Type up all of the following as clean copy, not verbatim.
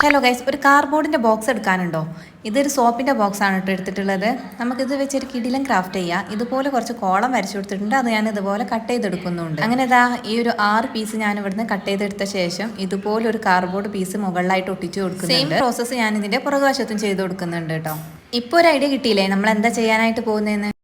Hello guys, ഒരു കാർഡ്ബോർഡിൻ്റെ box എടുക്കാനുണ്ടോ? ഇതൊരു സോപ്പിൻ്റെ ബോക്സാണ് കേട്ടോ എടുത്തിട്ടുള്ളത്. നമുക്കിത് വെച്ചൊരു കിടിലം ക്രാഫ്റ്റ് ചെയ്യാം. ഇതുപോലെ കുറച്ച് കോളം വരച്ചു കൊടുത്തിട്ടുണ്ട്. അത് ഞാൻ ഇതുപോലെ കട്ട് ചെയ്തെടുക്കുന്നുണ്ട്. അങ്ങനെ ഇതാ ഈ ഒരു 6 പീസ് ഞാൻ ഇവിടുന്ന് കട്ട് ചെയ്തെടുത്ത ശേഷം ഇതുപോലെ ഒരു കാർഡ്ബോർഡ് പീസ് മുകളിലായിട്ട് ഒട്ടിച്ചു കൊടുക്കുന്നുണ്ട്. സെയിം പ്രോസസ്സ് ഞാൻ ഇതിൻ്റെ പുറകുവശത്തും ചെയ്ത് കൊടുക്കുന്നുണ്ട് കേട്ടോ. ഇപ്പോൾ ഒരു ഐഡിയ കിട്ടിയില്ലേ നമ്മൾ എന്താ ചെയ്യാനായിട്ട് പോകുന്നതെന്ന്?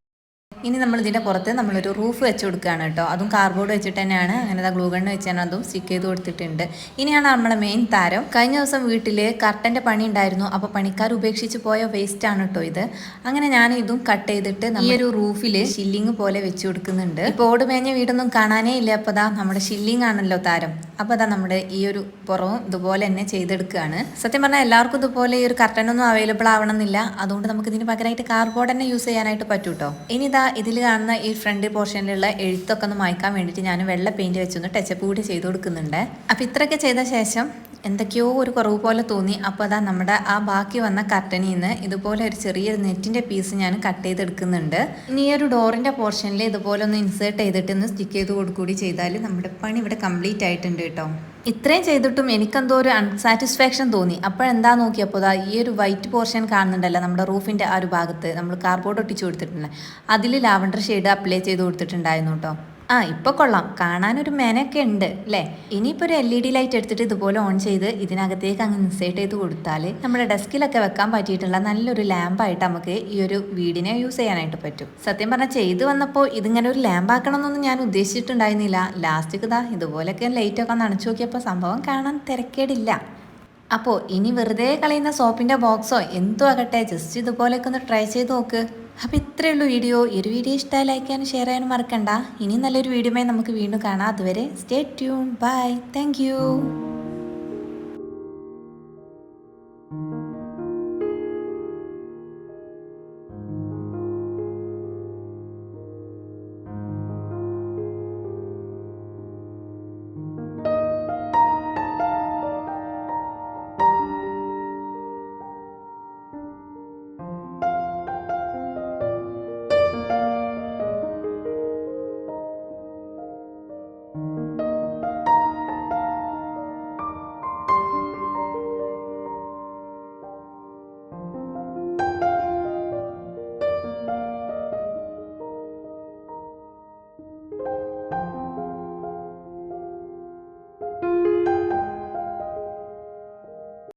ഇനി നമ്മൾ ഇതിൻ്റെ പുറത്ത് നമ്മളൊരു റൂഫ് വെച്ച് കൊടുക്കുകയാണ് കേട്ടോ. അതും കാർഡ്ബോർഡ് വെച്ചിട്ട് തന്നെയാണ്. അങ്ങനെ ഗ്ലൂ ഗണ്ണ് വെച്ചാണ് അതും സ്റ്റിക്ക് ചെയ്ത് കൊടുത്തിട്ടുണ്ട്. ഇനിയാണ് നമ്മളെ മെയിൻ താരം. കഴിഞ്ഞ ദിവസം വീട്ടിൽ കർട്ടൻ്റെ പണി ഉണ്ടായിരുന്നു. അപ്പോൾ പണിക്കാർ ഉപേക്ഷിച്ച് പോയ വേസ്റ്റ് ആണ് കേട്ടോ ഇത്. അങ്ങനെ ഞാൻ ഇതും കട്ട് ചെയ്തിട്ട് ഈ ഒരു റൂഫിൽ ഷില്ലിങ് പോലെ വെച്ച് കൊടുക്കുന്നുണ്ട്. ഇപ്പോൾ ഓട് മേഞ്ഞ വീടൊന്നും കാണാനേ ഇല്ല. അപ്പോൾ അതാ നമ്മുടെ ഷില്ലിങ് ആണല്ലോ താരം. അപ്പോൾ അതാ നമ്മുടെ ഈ ഒരു പുറവും ഇതുപോലെ തന്നെ ചെയ്തെടുക്കുകയാണ്. സത്യം പറഞ്ഞാൽ എല്ലാവർക്കും ഇതുപോലെ ഈ ഒരു കർട്ടനൊന്നും അവൈലബിൾ ആവണമെന്നില്ല. അതുകൊണ്ട് നമുക്ക് ഇതിന് പകരമായിട്ട് കാർഡ്ബോർഡ് തന്നെ യൂസ് ചെയ്യാനായിട്ട് പറ്റും കേട്ടോ. ഇനി ഇതാ ഇതിൽ കാണുന്ന ഈ ഫ്രണ്ട് പോർഷനിലുള്ള എഴുത്തൊക്കെ ഒന്ന് മായ്ക്കാൻ വേണ്ടിയിട്ട് ഞാൻ വെള്ള പെയിൻറ്റ് വെച്ചൊന്ന് ടച്ചപ്പ് കൂടി ചെയ്ത് കൊടുക്കുന്നുണ്ട്. അപ്പോൾ ഇത്രയൊക്കെ ചെയ്ത ശേഷം എന്തൊക്കെയോ ഒരു കുറവ് പോലെ തോന്നി. അപ്പോൾ അതാ നമ്മുടെ ആ ബാക്കി വന്ന കർട്ടനിൽ നിന്ന് ഇതുപോലെ ഒരു ചെറിയൊരു നെറ്റിൻ്റെ പീസ് ഞാൻ കട്ട് ചെയ്തെടുക്കുന്നുണ്ട്. ഇനി ഈ ഒരു ഡോറിൻ്റെ പോർഷനിൽ ഇതുപോലെ ഒന്ന് ഇൻസേർട്ട് ചെയ്തിട്ട് ഒന്ന് സ്റ്റിക്ക് ചെയ്ത് കൊടുക്കൂടി ചെയ്താൽ നമ്മുടെ പണി ഇവിടെ കംപ്ലീറ്റ് ആയിട്ടുണ്ട് കേട്ടോ. ഇത്രയും ചെയ്തിട്ടും എനിക്കെന്തോ ഒരു അൺസാറ്റിസ്ഫാക്ഷൻ തോന്നി. അപ്പോഴെന്താ നോക്കിയപ്പോൾ ദാ ഈ ഒരു വൈറ്റ് പോർഷൻ കാണുന്നുണ്ടല്ലോ നമ്മുടെ റൂഫിൻ്റെ ആ ഒരു ഭാഗത്ത് നമ്മൾ കാർഡ്ബോർഡ് ഒട്ടിച്ച് കൊടുത്തിട്ടുണ്ട്. അതിൽ ലാവൻഡർ ഷെയ്ഡ് അപ്ലൈ ചെയ്ത് കൊടുത്തിട്ടുണ്ടായിരുന്നു കേട്ടോ. ഇപ്പോൾ കൊള്ളാം, കാണാനൊരു മെനൊക്കെ ഉണ്ട് അല്ലേ. ഇനിയിപ്പോൾ ഒരു LED ലൈറ്റ് എടുത്തിട്ട് ഇതുപോലെ ഓൺ ചെയ്ത് ഇതിനകത്തേക്ക് അങ്ങ് ഇൻസേർട്ട് ചെയ്ത് കൊടുത്താൽ നമ്മുടെ ഡെസ്കിലൊക്കെ വെക്കാൻ പറ്റിയിട്ടുള്ള നല്ലൊരു ലാമ്പായിട്ട് നമുക്ക് ഈ ഒരു വീടിനെ യൂസ് ചെയ്യാനായിട്ട് പറ്റും. സത്യം പറഞ്ഞാൽ ചെയ്ത് വന്നപ്പോൾ ഇതിങ്ങനെ ഒരു ലാമ്പാക്കണം എന്നൊന്നും ഞാൻ ഉദ്ദേശിച്ചിട്ടുണ്ടായിരുന്നില്ല. ലാസ്റ്റ് ഇതാ ഇതുപോലെയൊക്കെ ലൈറ്റൊക്കെ ഒന്ന് അണച്ചു നോക്കിയപ്പോൾ സംഭവം കാണാൻ തിരക്കേടില്ല. അപ്പോൾ ഇനി വെറുതെ കളയുന്ന സോപ്പിൻ്റെ ബോക്സോ എന്തോ ആകട്ടെ, ജസ്റ്റ് ഇതുപോലെയൊക്കെ ഒന്ന് ട്രൈ ചെയ്ത് നോക്ക്. അപ്പോൾ ഇത്രയേ ഉള്ളൂ വീഡിയോ. ഈ ഒരു വീഡിയോ ഇഷ്ടമായി ലൈക്ക് ചെയ്യാനും ഷെയർ ചെയ്യാനും മറക്കണ്ട. ഇനി നല്ലൊരു വീഡിയോയുമായി നമുക്ക് വീണ്ടും കാണാം. അതുവരെ stay tune. Bye. Thank U.